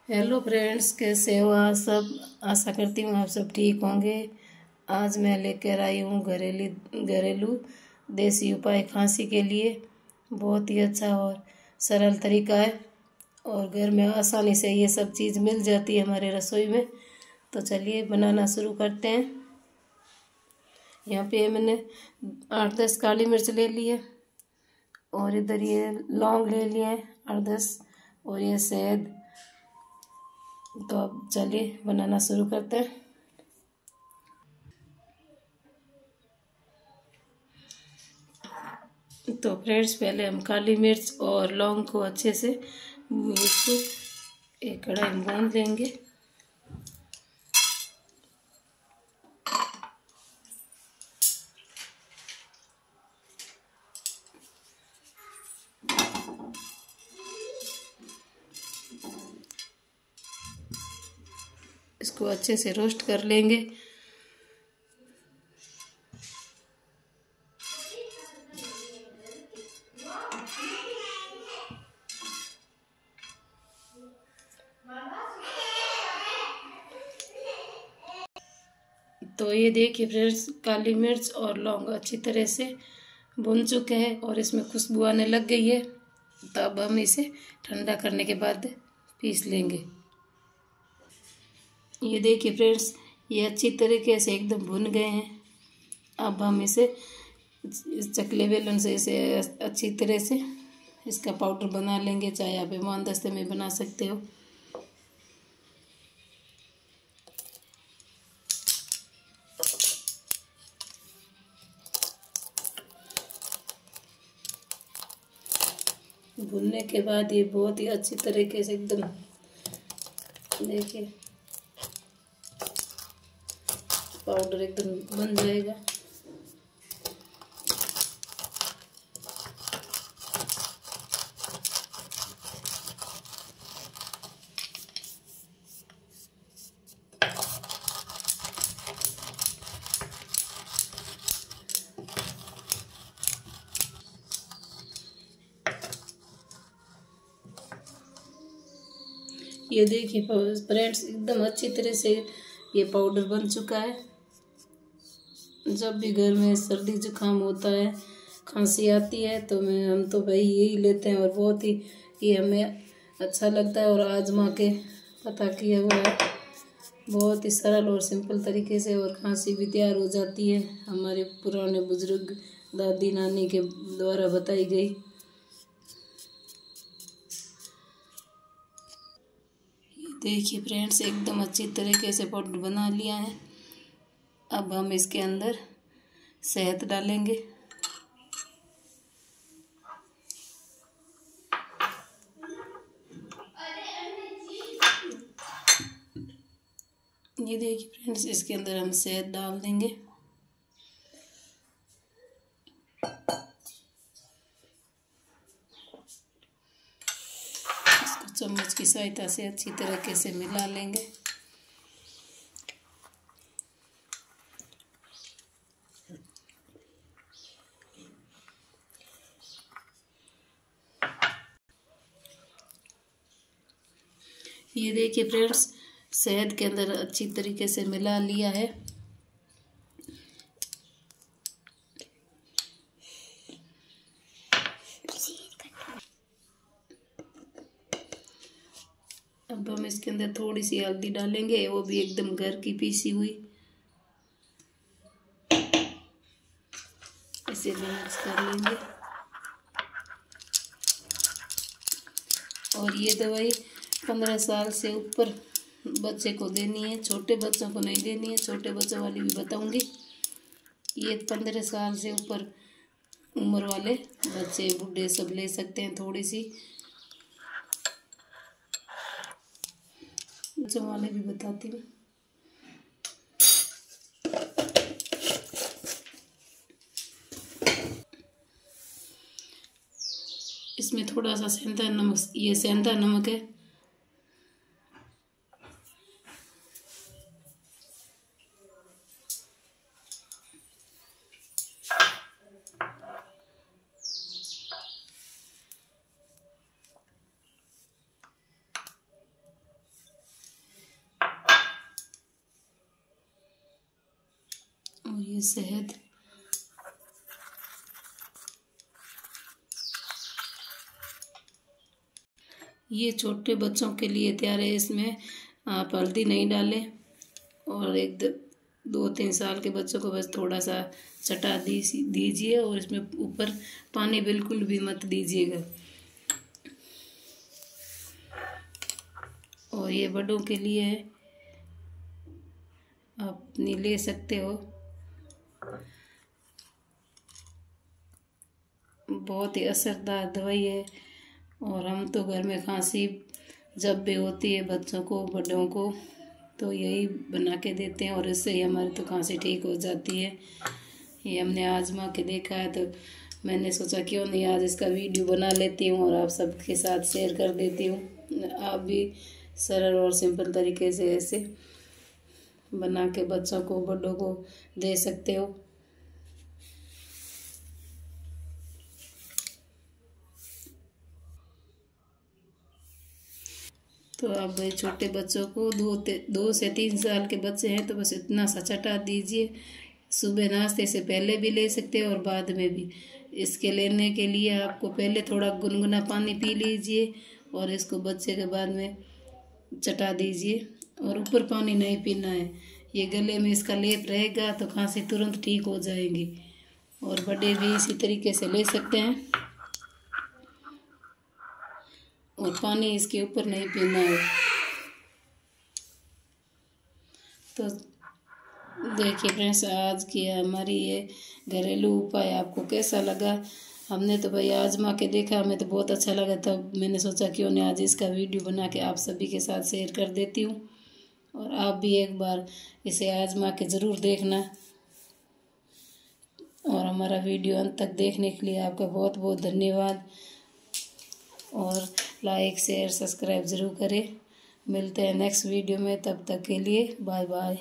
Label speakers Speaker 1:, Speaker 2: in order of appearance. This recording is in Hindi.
Speaker 1: हेलो फ्रेंड्स, कैसे हो आप सब। आशा करती हूँ आप सब ठीक होंगे। आज मैं लेकर आई हूँ घरेलू देसी उपाय खांसी के लिए। बहुत ही अच्छा और सरल तरीका है और घर में आसानी से ये सब चीज़ मिल जाती है हमारे रसोई में। तो चलिए बनाना शुरू करते हैं। यहाँ पे मैंने 8-10 काली मिर्च ले ली है और इधर ये लौंग ले लिए हैं 8-10 और ये शहद। तो अब चलिए बनाना शुरू करते हैं। तो फ्रेंड्स, पहले हम काली मिर्च और लौंग को अच्छे से इसको एक कढ़ाई में भून लेंगे। इसको अच्छे से रोस्ट कर लेंगे। तो ये देखिए फ्रेंड्स, काली मिर्च और लौंग अच्छी तरह से भून चुके हैं और इसमें खुशबू आने लग गई है। तो अब हम इसे ठंडा करने के बाद पीस लेंगे। ये देखिए फ्रेंड्स, ये अच्छी तरीके से एकदम भुन गए हैं। अब हम इसे इस चकले बेलन से इसे अच्छी तरह से इसका पाउडर बना लेंगे। चाहे आप इमामदस्ते में बना सकते हो। भुनने के बाद ये बहुत ही अच्छी तरीके से एकदम देखिए पाउडर एकदम बन जाएगा। ये देखिए फ्रेंड्स, एकदम अच्छी तरह से ये पाउडर बन चुका है। जब भी घर में सर्दी जुकाम होता है, खांसी आती है, तो हम तो भाई यही लेते हैं और बहुत ही ये हमें अच्छा लगता है और आजमा के पता किया हुआ है। बहुत ही सरल और सिंपल तरीके से और खांसी भी तैयार हो जाती है। हमारे पुराने बुजुर्ग दादी नानी के द्वारा बताई गई। देखिए फ्रेंड्स, एकदम अच्छी तरीके से पाउडर बना लिया है। अब हम इसके अंदर शहद डालेंगे। ये देखिए फ्रेंड्स, इसके अंदर हम शहद डाल देंगे। इसको चम्मच की सहायता से अच्छी तरीके से मिला लेंगे। ये देखिए फ्रेंड्स, शहद के अंदर अच्छी तरीके से मिला लिया है। अब हम इसके अंदर थोड़ी सी हल्दी डालेंगे, वो भी एकदम घर की पीसी हुई। इसे भी मिक्स कर लेंगे। और ये दवाई 15 साल से ऊपर बच्चे को देनी है, छोटे बच्चों को नहीं देनी है। छोटे बच्चों वाली भी बताऊंगी। ये 15 साल से ऊपर उम्र वाले बच्चे बूढ़े सब ले सकते हैं। थोड़ी सी बच्चों वाले भी बताती हूँ। इसमें थोड़ा सा सेंधा नमक, ये सेंधा नमक है। ये शहद, ये छोटे बच्चों के लिए तैयार है। इसमें आप हल्दी नहीं डालें और 2-3 साल के बच्चों को बस थोड़ा सा चटा दीजिए और इसमें ऊपर पानी बिल्कुल भी मत दीजिएगा। और ये बड़ों के लिए है, आप नहीं ले सकते हो। बहुत ही असरदार दवाई है और हम तो घर में खांसी जब भी होती है बच्चों को बड़ों को तो यही बना के देते हैं और इससे ही हमारी तो खांसी ठीक हो जाती है। ये हमने आजमा के देखा है तो मैंने सोचा क्यों नहीं आज इसका वीडियो बना लेती हूँ और आप सबके साथ शेयर कर देती हूँ। आप भी सरल और सिंपल तरीके से ऐसे बना के बच्चों को बड़ों को दे सकते हो। तो आप भाई छोटे बच्चों को 2 से 3 साल के बच्चे हैं तो बस इतना सा चटा दीजिए। सुबह नाश्ते से पहले भी ले सकते हैं और बाद में भी। इसके लेने के लिए आपको पहले थोड़ा गुनगुना पानी पी लीजिए और इसको बच्चे के बाद में चटा दीजिए और ऊपर पानी नहीं पीना है। ये गले में इसका लेप रहेगा तो खांसी तुरंत ठीक हो जाएगी। और बड़े भी इसी तरीके से ले सकते हैं और पानी इसके ऊपर नहीं पीना है। तो देखिए फ्रेंड्स, आज की हमारी ये घरेलू उपाय आपको कैसा लगा। हमने तो भाई आजमा के देखा, हमें तो बहुत अच्छा लगा। तब मैंने सोचा क्यों नहीं आज इसका वीडियो बना के आप सभी के साथ शेयर कर देती हूँ और आप भी एक बार इसे आजमा के ज़रूर देखना। और हमारा वीडियो अंत तक देखने के लिए आपका बहुत बहुत धन्यवाद। और लाइक शेयर सब्सक्राइब ज़रूर करें। मिलते हैं नेक्स्ट वीडियो में, तब तक के लिए बाय बाय।